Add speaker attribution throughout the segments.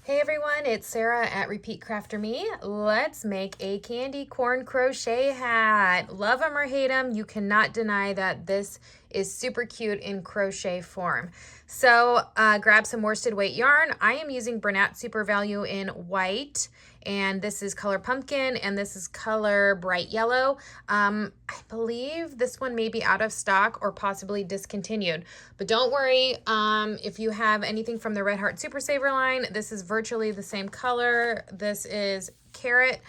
Speaker 1: Hey everyone, it's Sarah at Repeat Crafter Me. Let's make a candy corn crochet hat. Love them or hate them, you cannot deny that this is super cute in crochet form. So grab some worsted weight yarn. I am using Bernat Super Value in white, and this is color pumpkin, and this is color bright yellow. I believe this one may be out of stock or possibly discontinued, but don't worry. If you have anything from the Red Heart Super Saver line, this is virtually the same color. This is carrot.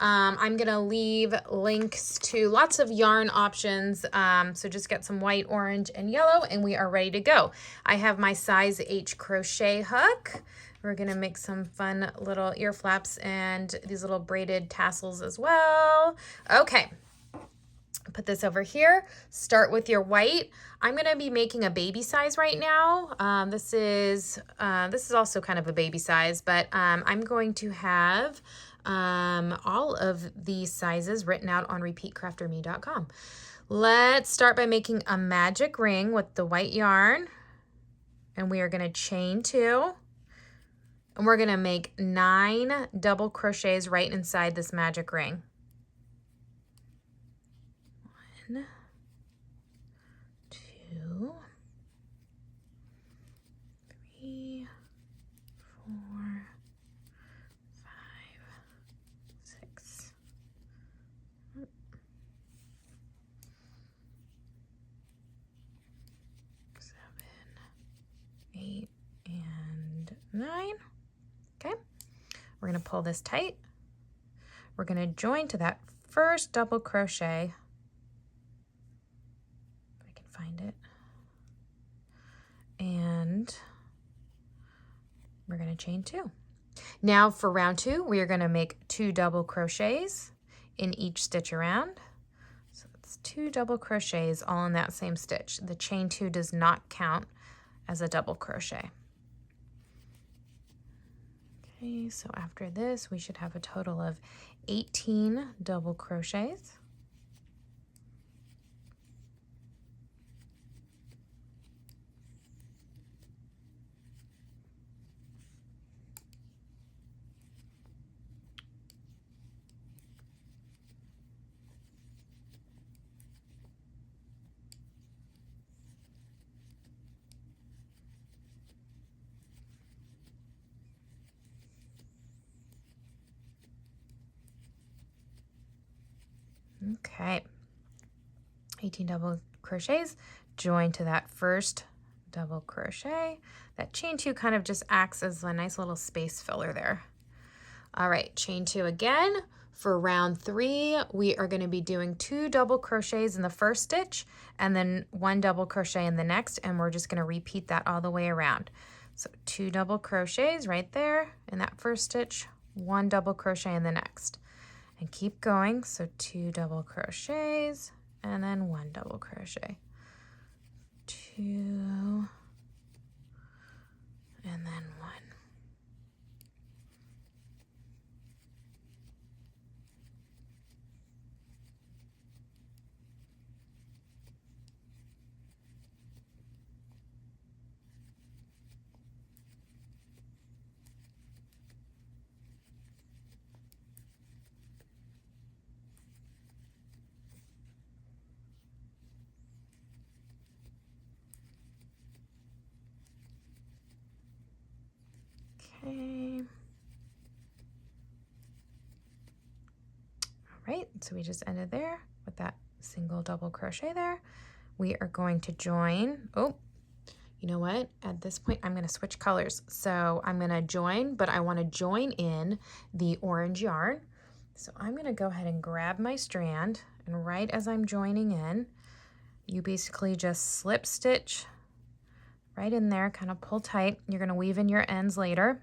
Speaker 1: I'm gonna leave links to lots of yarn options. So just get some white, orange, and yellow, and we are ready to go. I have my size H crochet hook. We're gonna make some fun little ear flaps and these little braided tassels as well. Okay. Put this over here. Start with your white. I'm going to be making a baby size right now. This is also kind of a baby size, but I'm going to have all of these sizes written out on repeatcrafterme.com. Let's start by making a magic ring with the white yarn, and we are going to chain 2, and we're going to make 9 double crochets right inside this magic ring. 1, 2, 3, 4, 5, 6, 7, 8, and 9. Okay, we're going to pull this tight. We're going to join to that first double crochet. Find it, and we're going to chain 2. Now for round 2, we are going to make 2 double crochets in each stitch around. So it's 2 double crochets all in that same stitch. The chain 2 does not count as a double crochet. Okay, so after this, we should have a total of 18 double crochets. Okay, 18 double crochets, join to that first double crochet. That chain 2 kind of just acts as a nice little space filler there. All right, chain 2 again. For round 3, we are going to be doing 2 double crochets in the first stitch and then 1 double crochet in the next, and we're just going to repeat that all the way around. So 2 double crochets right there in that first stitch, 1 double crochet in the next. And keep going, so 2 double crochets, and then 1 double crochet. 2, and then 1. Okay. All right, so we just ended there with that single double crochet there. We are going to join. Oh, you know what? At this point, I'm going to switch colors. So I'm going to join, but I want to join in the orange yarn. So I'm going to go ahead and grab my strand, and right as I'm joining in, you basically just slip stitch right in there, kind of pull tight. You're going to weave in your ends later.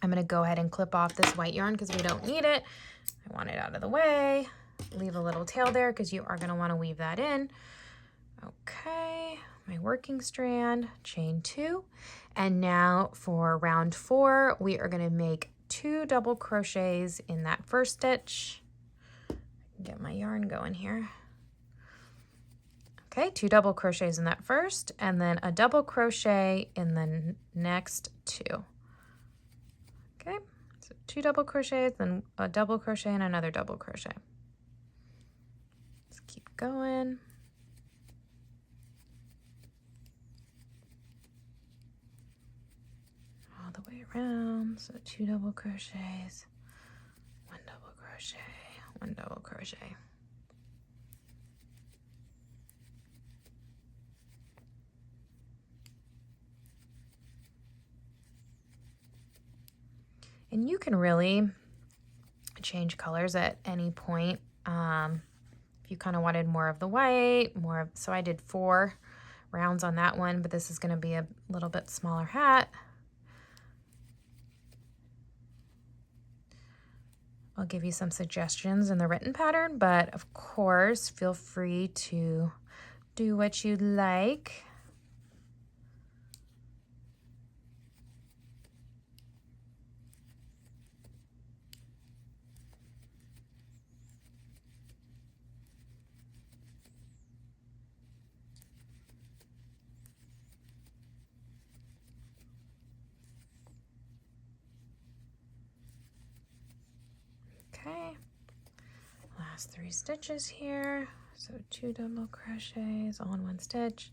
Speaker 1: I'm going to go ahead and clip off this white yarn because we don't need it. I want it out of the way. Leave a little tail there because you are going to want to weave that in. Okay, my working strand, chain 2. And now for round 4, we are going to make 2 double crochets in that first stitch. Get my yarn going here. Okay, 2 double crochets in that first, and then a double crochet in the next 2. 2 double crochets, then a double crochet and another double crochet. Just keep going. All the way around. So 2 double crochets, 1 double crochet, 1 double crochet. And you can really change colors at any point. If you kind of wanted more of the white, so I did 4 rounds on that one, but this is going to be a little bit smaller hat. I'll give you some suggestions in the written pattern, but of course, feel free to do what you'd like. Okay, last 3 stitches here. So 2 double crochets all in 1 stitch,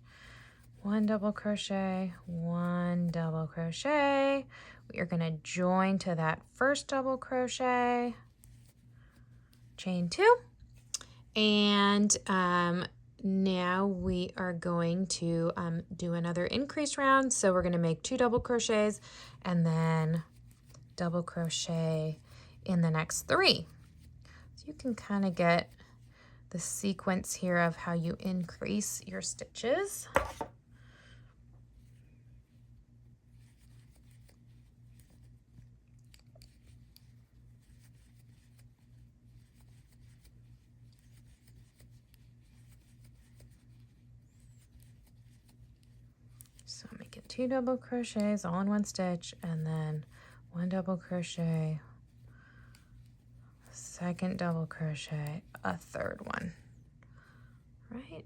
Speaker 1: 1 double crochet, 1 double crochet. We are going to join to that first double crochet, chain 2, and now we are going to do another increase round. So we're going to make 2 double crochets and then double crochet in the next 3. So you can kind of get the sequence here of how you increase your stitches. So I'm making 2 double crochets all in 1 stitch and then 1 double crochet, 2nd double crochet, a 3rd one, right?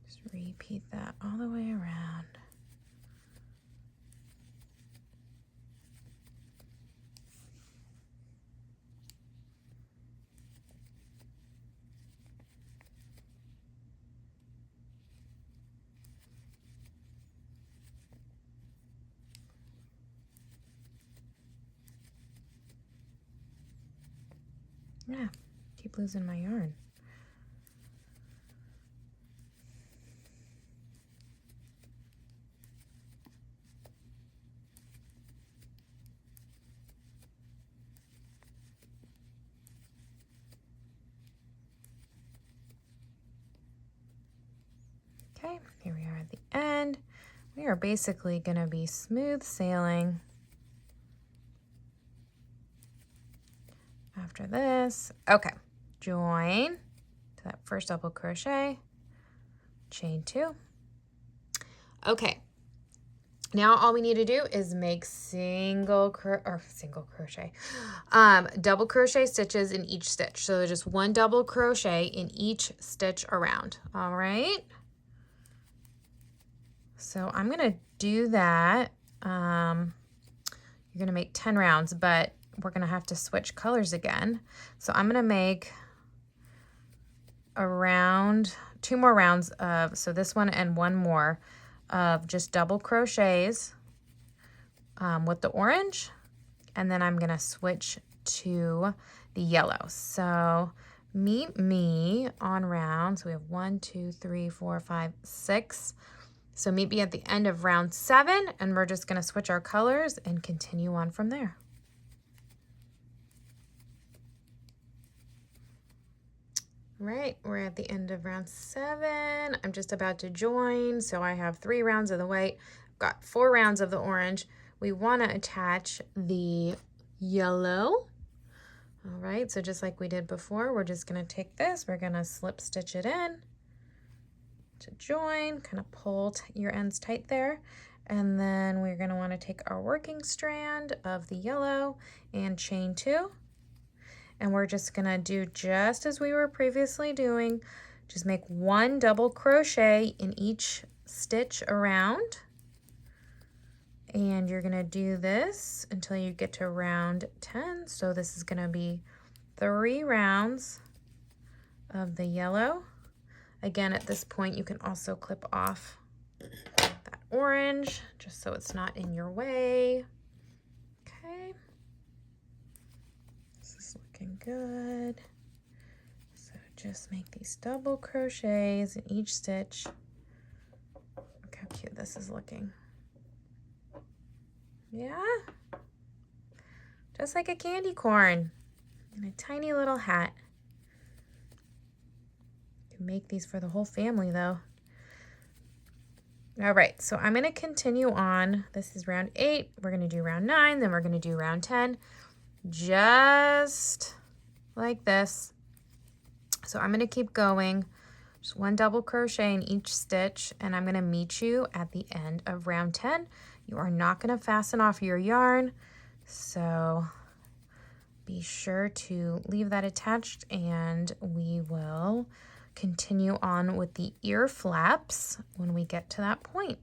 Speaker 1: Just repeat that all the way around. Yeah, keep losing my yarn. Okay, here we are at the end. We are basically going to be smooth sailing after this. Okay, join to that first double crochet, chain 2. Okay, now all we need to do is make double crochet stitches in each stitch. So there's just 1 double crochet in each stitch around. All right. So I'm going to do that. You're going to make 10 rounds, but we're going to have to switch colors again. So I'm going to make around 2 more rounds of, so this one and 1 more of just double crochets with the orange. And then I'm going to switch to the yellow. So meet me on round. So we have 1, 2, 3, 4, 5, 6. So meet me at the end of round 7, and we're just going to switch our colors and continue on from there. Right, we're at the end of round 7. I'm just about to join, so I have 3 rounds of the white, got 4 rounds of the orange. We want to attach the yellow. All right, so just like we did before, we're just going to take this, we're going to slip stitch it in to join, kind of pull your ends tight there, And then we're going to want to take our working strand of the yellow and chain 2. And we're just going to do just as we were previously doing. Just make 1 double crochet in each stitch around. And you're going to do this until you get to round 10. So this is going to be 3 rounds of the yellow. Again, at this point, you can also clip off that orange just so it's not in your way. Okay. This is looking good. So just make these double crochets in each stitch. Look how cute this is looking. Yeah, just like a candy corn and a tiny little hat. You can make these for the whole family though. All right, so I'm going to continue on. This is round 8. We're going to do round 9, then we're going to do round 10, just like this. So I'm going to keep going, just 1 double crochet in each stitch, and I'm going to meet you at the end of round 10. You are not going to fasten off your yarn, so be sure to leave that attached, and we will continue on with the ear flaps when we get to that point.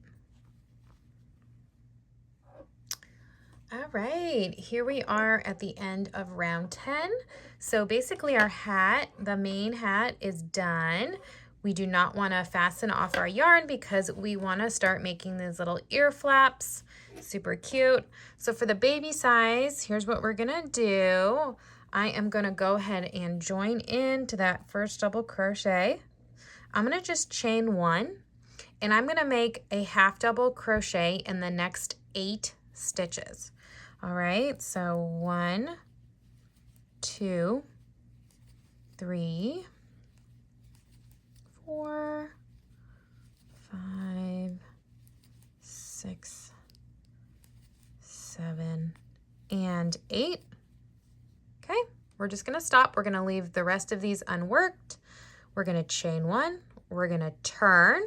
Speaker 1: All right, here we are at the end of round 10. So basically our hat, the main hat, is done. We do not want to fasten off our yarn because we want to start making these little ear flaps. Super cute. So for the baby size, here's what we're going to do. I am going to go ahead and join into that first double crochet. I'm going to just chain 1, and I'm going to make a half double crochet in the next 8 stitches. All right, so 1, 2, 3, 4, 5, 6, 7, and 8. Okay, we're just going to stop. We're going to leave the rest of these unworked. We're going to chain 1. We're going to turn.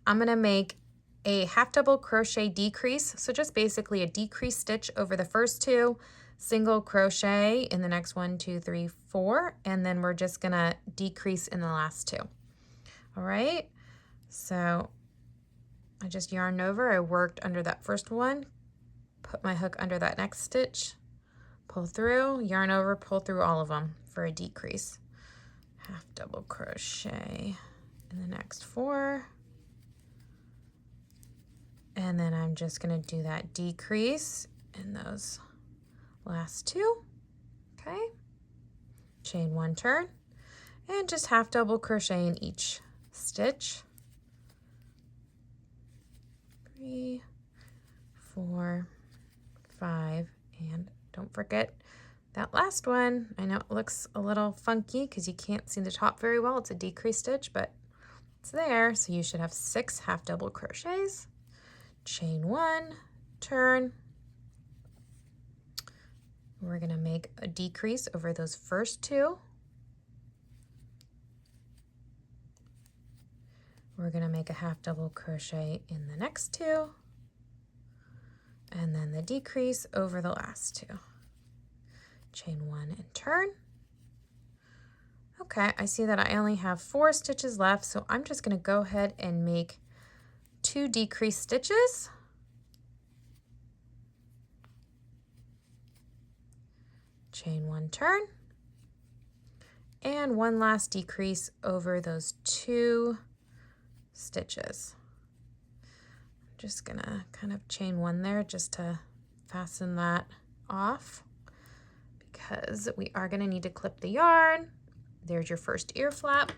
Speaker 1: I'm going to make a half double crochet decrease. So just basically a decrease stitch over the first 2, single crochet in the next 1, 2, 3, 4, and then we're just going to decrease in the last 2. All right, so I just yarned over. I worked under that first one, put my hook under that next stitch, pull through, yarn over, pull through all of them for a decrease. Half double crochet in the next 4. And then I'm just going to do that decrease in those last 2. Okay. Chain 1, turn, and just half double crochet in each stitch. 3, 4, 5, and don't forget that last one. I know it looks a little funky because you can't see the top very well. It's a decrease stitch, but it's there. So you should have 6 half double crochets. Chain 1, turn. We're going to make a decrease over those first 2. We're going to make a half double crochet in the next 2, and then the decrease over the last 2. Chain 1 and turn. Okay, I see that I only have 4 stitches left, so I'm just going to go ahead and make 2 decrease stitches. Chain 1, turn, and 1 last decrease over those 2 stitches. I'm just gonna kind of chain 1 there just to fasten that off because we are gonna need to clip the yarn. There's your first ear flap.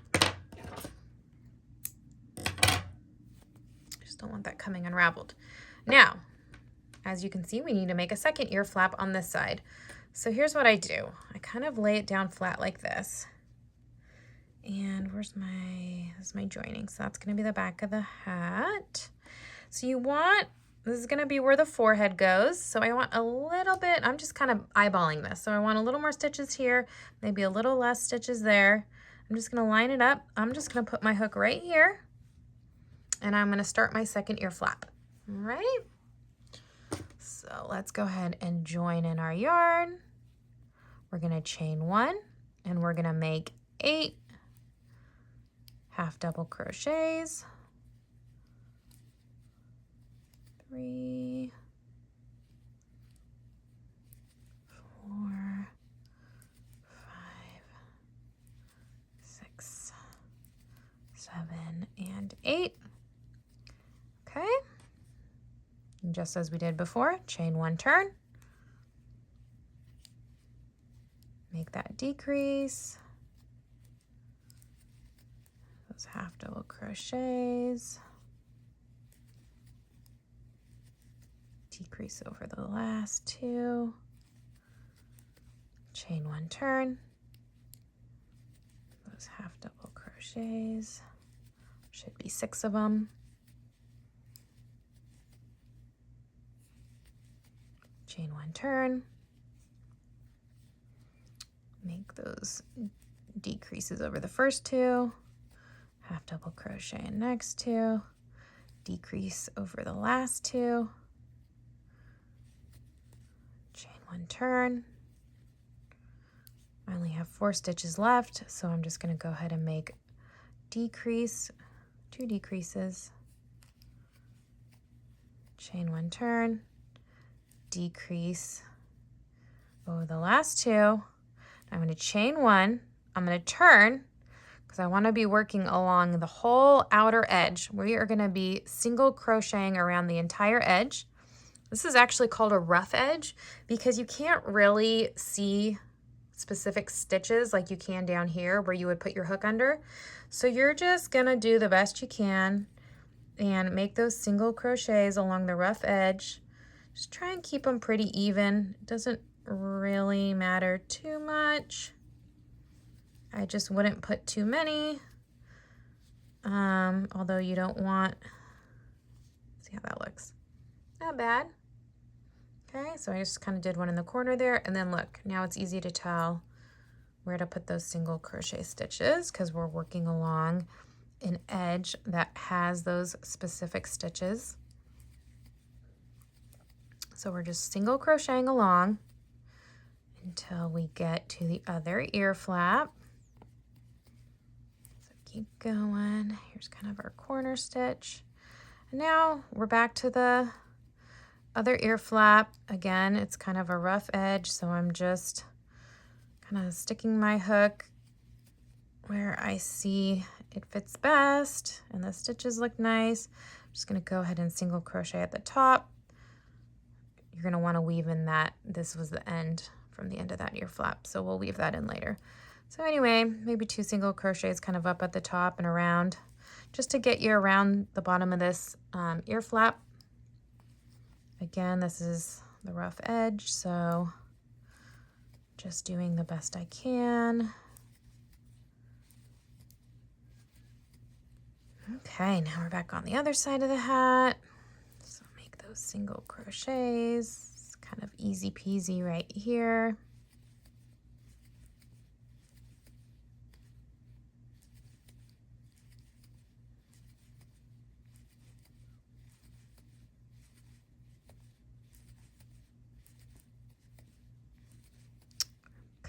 Speaker 1: Just don't want that coming unraveled. Now, as you can see, we need to make a second ear flap on this side. So here's what I do. I kind of lay it down flat like this. And this is my joining. So that's gonna be the back of the hat. So this is gonna be where the forehead goes. So I want a little bit, I'm just kind of eyeballing this. So I want a little more stitches here, maybe a little less stitches there. I'm just gonna line it up. I'm just gonna put my hook right here, and I'm gonna start my second ear flap. All right. So let's go ahead and join in our yarn. We're going to chain 1 and we're going to make 8 half double crochets. 3, 4, 5, 6, 7, and 8. Okay. And just as we did before, chain 1 turn. Make that decrease. Those half double crochets. Decrease over the last 2. Chain 1 turn. Those half double crochets. Should be 6 of them. Chain 1 turn. Make those decreases over the first 2. Half double crochet in next 2. Decrease over the last 2. Chain 1 turn. I only have 4 stitches left, so I'm just going to go ahead and make decrease, 2 decreases. Chain 1 turn. Decrease over the last 2. I'm going to chain 1. I'm going to turn because I want to be working along the whole outer edge. We are going to be single crocheting around the entire edge. This is actually called a rough edge because you can't really see specific stitches like you can down here where you would put your hook under. So you're just going to do the best you can and make those single crochets along the rough edge. Just try and keep them pretty even. It doesn't really matter too much. I just wouldn't put too many, although you don't want, see how that looks. Not bad. Okay, so I just kind of did one in the corner there, and then look, now it's easy to tell where to put those single crochet stitches because we're working along an edge that has those specific stitches. So we're just single crocheting along until we get to the other ear flap. So keep going. Here's kind of our corner stitch. And now we're back to the other ear flap. Again, it's kind of a rough edge, so I'm just kind of sticking my hook where I see it fits best and the stitches look nice. I'm just going to go ahead and single crochet at the top. You're going to want to weave in that. This was the end from the end of that ear flap, so we'll weave that in later. So anyway, maybe 2 single crochets kind of up at the top and around, just to get you around the bottom of this ear flap. Again, this is the rough edge, so just doing the best I can. Okay, now we're back on the other side of the hat. So make those single crochets. It's kind of easy peasy right here.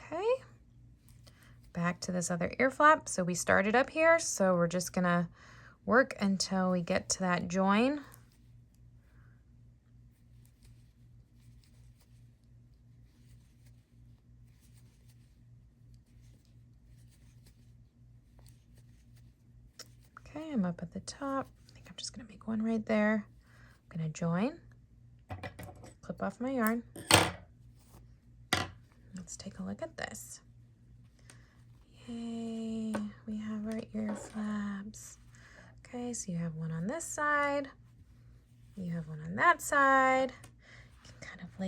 Speaker 1: Okay, back to this other ear flap. So we started up here, so we're just gonna work until we get to that join. Okay, I'm up at the top. I think I'm just gonna make one right there. I'm gonna join, clip off my yarn. Let's take a look at this. Yay, we have our ear flaps. Okay, so you have one on this side, you have one on that side. You can kind of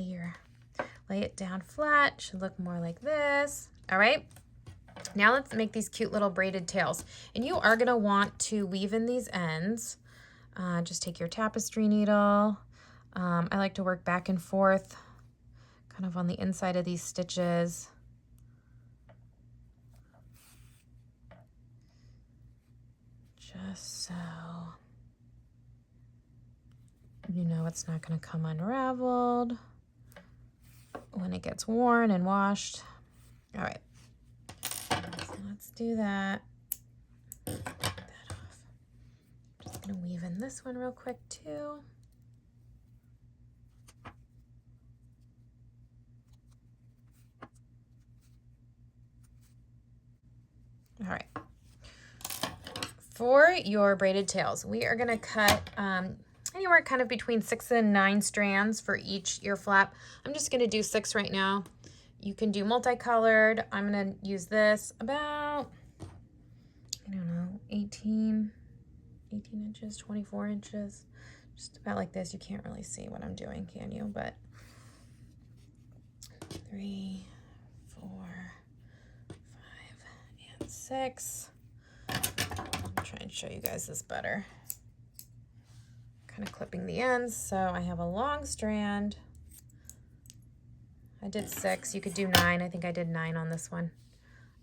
Speaker 1: lay it down flat. Should look more like this. All right, now let's make these cute little braided tails. And you are gonna want to weave in these ends. Just take your tapestry needle. I like to work back and forth, kind of on the inside of these stitches. Just so. You know it's not going to come unraveled when it gets worn and washed. All right, so let's do that. Get that off. Just going to weave in this one real quick too. All right. For your braided tails, we are going to cut anywhere kind of between 6 and 9 strands for each ear flap. I'm just going to do 6 right now. You can do multicolored. I'm going to use this about, I don't know, 18 inches, 24 inches, just about like this. You can't really see what I'm doing, can you? But 3, 4, 5, and 6. I'll try and show you guys this better. Kind of clipping the ends, so I have a long strand. I did 6. You could do 9. I think I did 9 on this one.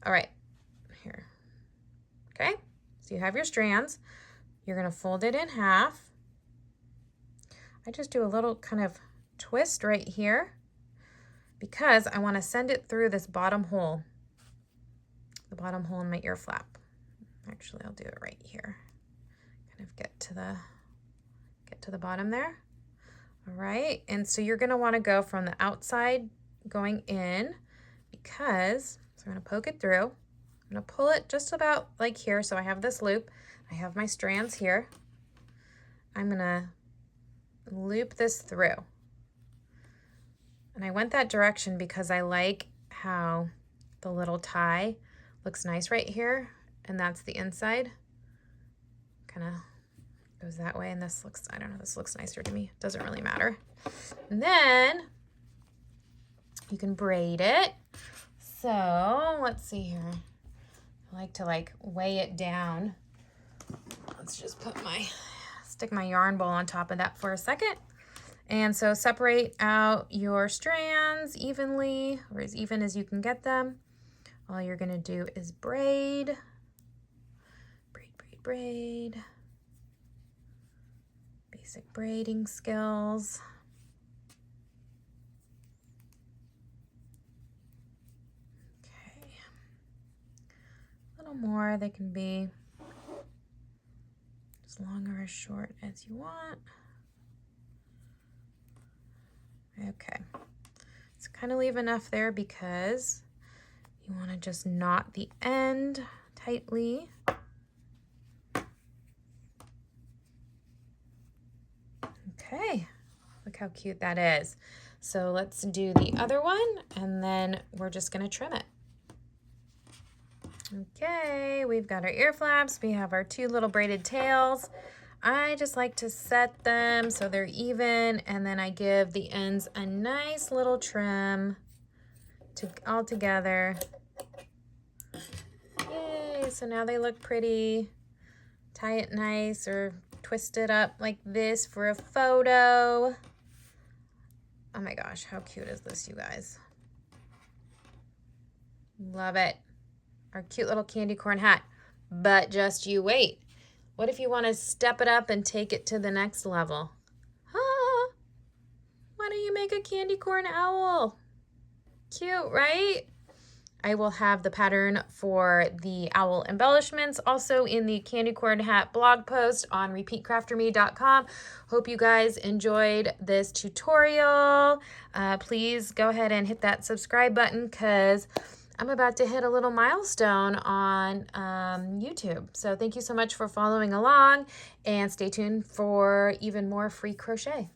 Speaker 1: All right, here. Okay, so you have your strands. You're going to fold it in half. I just do a little kind of twist right here because I want to send it through this bottom hole, the bottom hole in my ear flap. Actually, I'll do it right here. Kind of get to the bottom there. All right, and so you're going to want to go from the outside going in because, so I'm going to poke it through. I'm going to pull it just about like here, so I have this loop. I have my strands here. I'm going to loop this through. And I went that direction because I like how the little tie looks nice right here, and that's the inside. Kind of goes that way, and this looks, I don't know, this looks nicer to me. It doesn't really matter. And then you can braid it. So let's see here. I like to weigh it down. Let's just stick my yarn bowl on top of that for a second. And so separate out your strands evenly, or as even as you can get them. All you're gonna do is braid, braid, braid, braid. Basic braiding skills. Okay. A little more, they can be as long or as short as you want. Okay. So kind of leave enough there because you want to just knot the end tightly. Okay, look how cute that is. So let's do the other one and then we're just going to trim it. Okay, we've got our ear flaps. We have our 2 little braided tails. I just like to set them so they're even, and then I give the ends a nice little trim all together. Yay, so now they look pretty. Tie it nice or twist it up like this for a photo. Oh my gosh, how cute is this, you guys? Love it. Our cute little candy corn hat. But just you wait. What if you want to step it up and take it to the next level? Huh? Why don't you make a candy corn owl? Cute, right? I will have the pattern for the owl embellishments also in the candy corn hat blog post on repeatcrafterme.com. Hope you guys enjoyed this tutorial. Please go ahead and hit that subscribe button because I'm about to hit a little milestone on YouTube. So thank you so much for following along and stay tuned for even more free crochet.